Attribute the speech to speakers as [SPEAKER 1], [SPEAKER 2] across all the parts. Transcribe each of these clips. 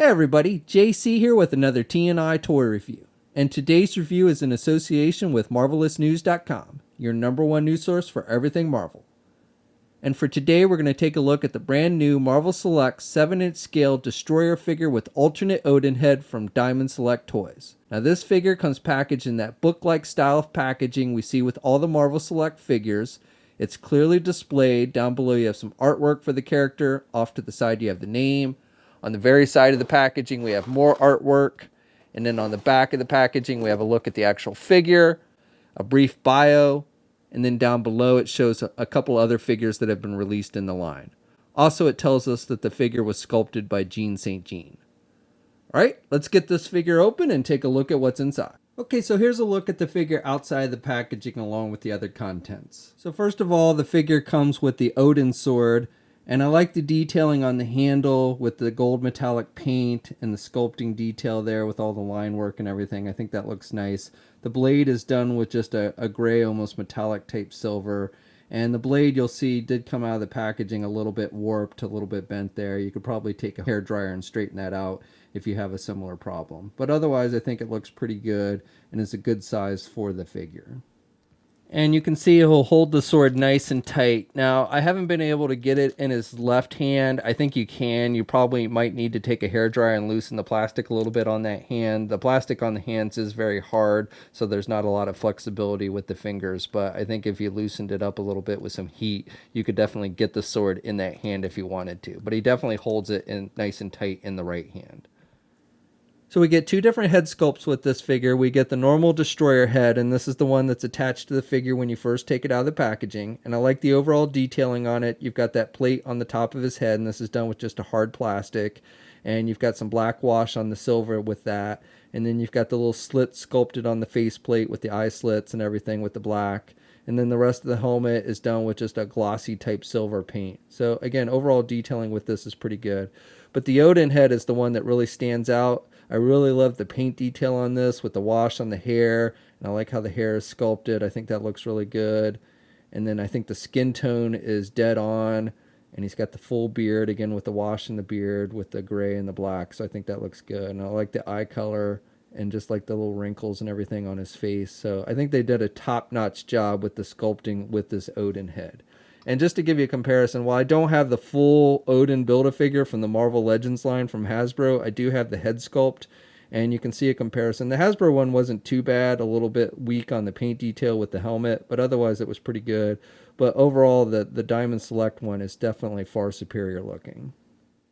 [SPEAKER 1] everybody, JC here with another T&I toy review. And today's review is in association with MarvelousNews.com, your #1 news source for everything Marvel. And for today, we're going to take a look at the brand new Marvel Select 7-inch scale Destroyer figure with alternate Odin head from Diamond Select Toys. Now this figure comes packaged in that book-like style of packaging we see with all the Marvel Select figures. It's clearly displayed. Down below you have some artwork for the character. Off to the side you have the name. On the very side of the packaging we have more artwork. And then on the back of the packaging we have a look at the actual figure, a brief bio, and then down below it shows a couple other figures that have been released in the line. Also, it tells us that the figure was sculpted by Jean St. Jean. Alright, let's get this figure open and take a look at what's inside. Okay, so here's a look at the figure outside the packaging along with the other contents. So first of all, the figure comes with the Odinsword, and I like the detailing on the handle with the gold metallic paint and the sculpting detail there with all the line work and everything. I think that looks nice. The blade is done with just a gray, almost metallic type silver. And the blade, you'll see, did come out of the packaging a little bit warped, a little bit bent there. You could probably take a hairdryer and straighten that out if you have a similar problem. But otherwise, I think it looks pretty good and is a good size for the figure. And you can see he'll hold the sword nice and tight. Now, I haven't been able to get it in his left hand. I think you can. You probably might need to take a hairdryer and loosen the plastic a little bit on that hand. The plastic on the hands is very hard, so there's not a lot of flexibility with the fingers. But I think if you loosened it up a little bit with some heat, you could definitely get the sword in that hand if you wanted to. But he definitely holds it in nice and tight in the right hand. So we get two different head sculpts with this figure. We get the normal Destroyer head, and this is the one that's attached to the figure when you first take it out of the packaging. And I like the overall detailing on it. You've got that plate on the top of his head, and this is done with just a hard plastic. And you've got some black wash on the silver with that. And then you've got the little slits sculpted on the faceplate with the eye slits and everything with the black. And then the rest of the helmet is done with just a glossy type silver paint. So again, overall detailing with this is pretty good. But the Odin head is the one that really stands out. I really love the paint detail on this with the wash on the hair. And I like how the hair is sculpted. I think that looks really good. And then I think the skin tone is dead on. And he's got the full beard, again, with the wash in the beard, with the gray and the black. So I think that looks good. And I like the eye color and just like the little wrinkles and everything on his face. So I think they did a top-notch job with the sculpting with this Odin head. And just to give you a comparison, while I don't have the full Odin Build-A-Figure from the Marvel Legends line from Hasbro, I do have the head sculpt, and you can see a comparison. The Hasbro one wasn't too bad, a little bit weak on the paint detail with the helmet, but otherwise it was pretty good. But overall, the Diamond Select one is definitely far superior looking.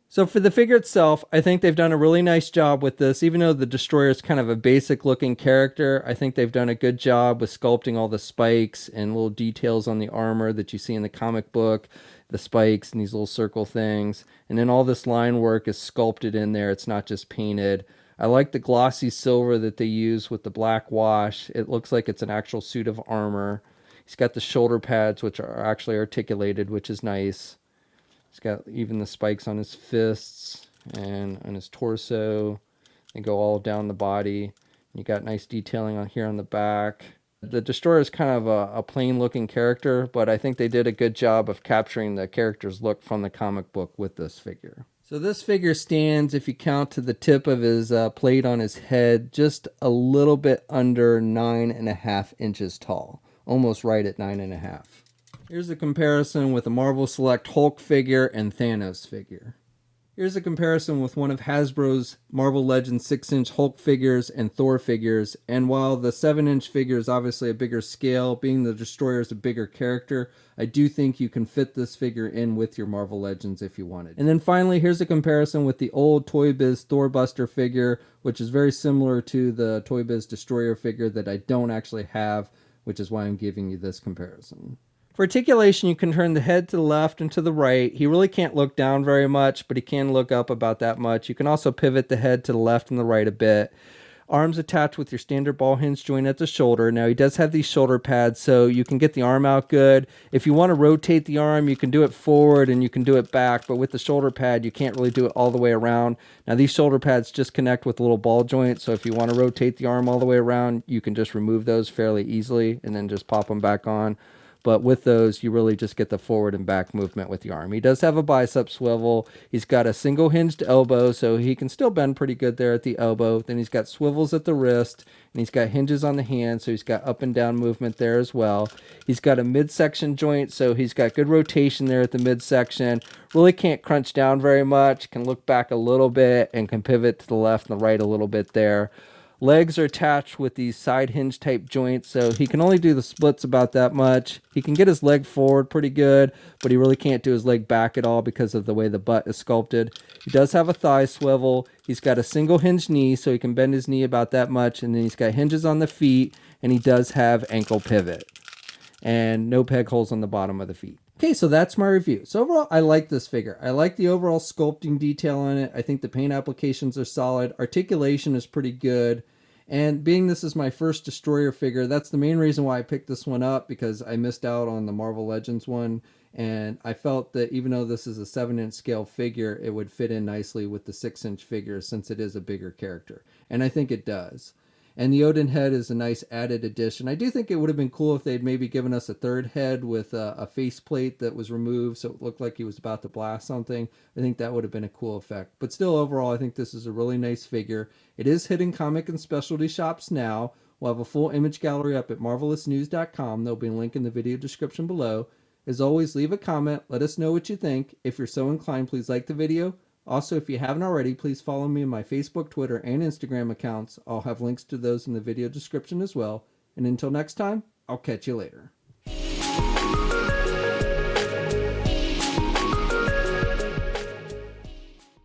[SPEAKER 1] So for the figure itself, I think they've done a really nice job with this. Even though the Destroyer is kind of a basic looking character, I think they've done a good job with sculpting all the spikes and little details on the armor that you see in the comic book, the spikes and these little circle things. And then all this line work is sculpted in there. It's not just painted. I like the glossy silver that they use with the black wash. It looks like it's an actual suit of armor. He's got the shoulder pads, which are actually articulated, which is nice. He's got even the spikes on his fists and on his torso. They go all down the body. You got nice detailing on here on the back. The Destroyer is kind of a plain looking character, but I think they did a good job of capturing the character's look from the comic book with this figure. So this figure stands, if you count to the tip of his plate on his head, just a little bit under 9.5 inches tall. Almost right at 9.5. Here's a comparison with a Marvel Select Hulk figure and Thanos figure. Here's a comparison with one of Hasbro's Marvel Legends 6-inch Hulk figures and Thor figures. And while the 7-inch figure is obviously a bigger scale, being the Destroyer is a bigger character, I do think you can fit this figure in with your Marvel Legends if you wanted. And then finally, here's a comparison with the old Toy Biz Thor Buster figure, which is very similar to the Toy Biz Destroyer figure that I don't actually have, which is why I'm giving you this comparison. For articulation, you can turn the head to the left and to the right. He really can't look down very much, but he can look up about that much. You can also pivot the head to the left and the right a bit. Arms attached with your standard ball hinge joint at the shoulder. Now, he does have these shoulder pads, so you can get the arm out good. If you want to rotate the arm, you can do it forward and you can do it back, but with the shoulder pad, you can't really do it all the way around. Now, these shoulder pads just connect with the little ball joint, so if you want to rotate the arm all the way around, you can just remove those fairly easily and then just pop them back on. but with those, you really just get the forward and back movement with the arm. He does have a bicep swivel. He's got a single hinged elbow, so he can still bend pretty good there at the elbow. Then he's got swivels at the wrist, and he's got hinges on the hand, so he's got up and down movement there as well. He's got a midsection joint, so he's got good rotation there at the midsection. Really can't crunch down very much, can look back a little bit, and can pivot to the left and the right a little bit there. Legs are attached with these side hinge type joints, so he can only do the splits about that much. He can get his leg forward pretty good, but he really can't do his leg back at all because of the way the butt is sculpted. He does have a thigh swivel. He's got a single hinge knee, so he can bend his knee about that much, and then he's got hinges on the feet, and he does have ankle pivot. And no peg holes on the bottom of the feet. Okay, so that's my review. So overall, I like this figure. I like the overall sculpting detail on it. I think the paint applications are solid. Articulation is pretty good. And being this is my first Destroyer figure, that's the main reason why I picked this one up, because I missed out on the Marvel Legends one. And I felt that even though this is a 7-inch scale figure, it would fit in nicely with the 6-inch figure since it is a bigger character. And I think it does. And the Odin head is a nice added addition. I do think it would have been cool if they'd maybe given us a third head with a faceplate that was removed so it looked like he was about to blast something. I think that would have been a cool effect. But still, overall, I think this is a really nice figure. It is hitting comic and specialty shops now. We'll have a full image gallery up at marvelousnews.com. There'll be a link in the video description below. As always, leave a comment. Let us know what you think. If you're so inclined, please like the video. Also, if you haven't already, please follow me on my Facebook, Twitter, and Instagram accounts. I'll have links to those in the video description as well. And until next time, I'll catch you later.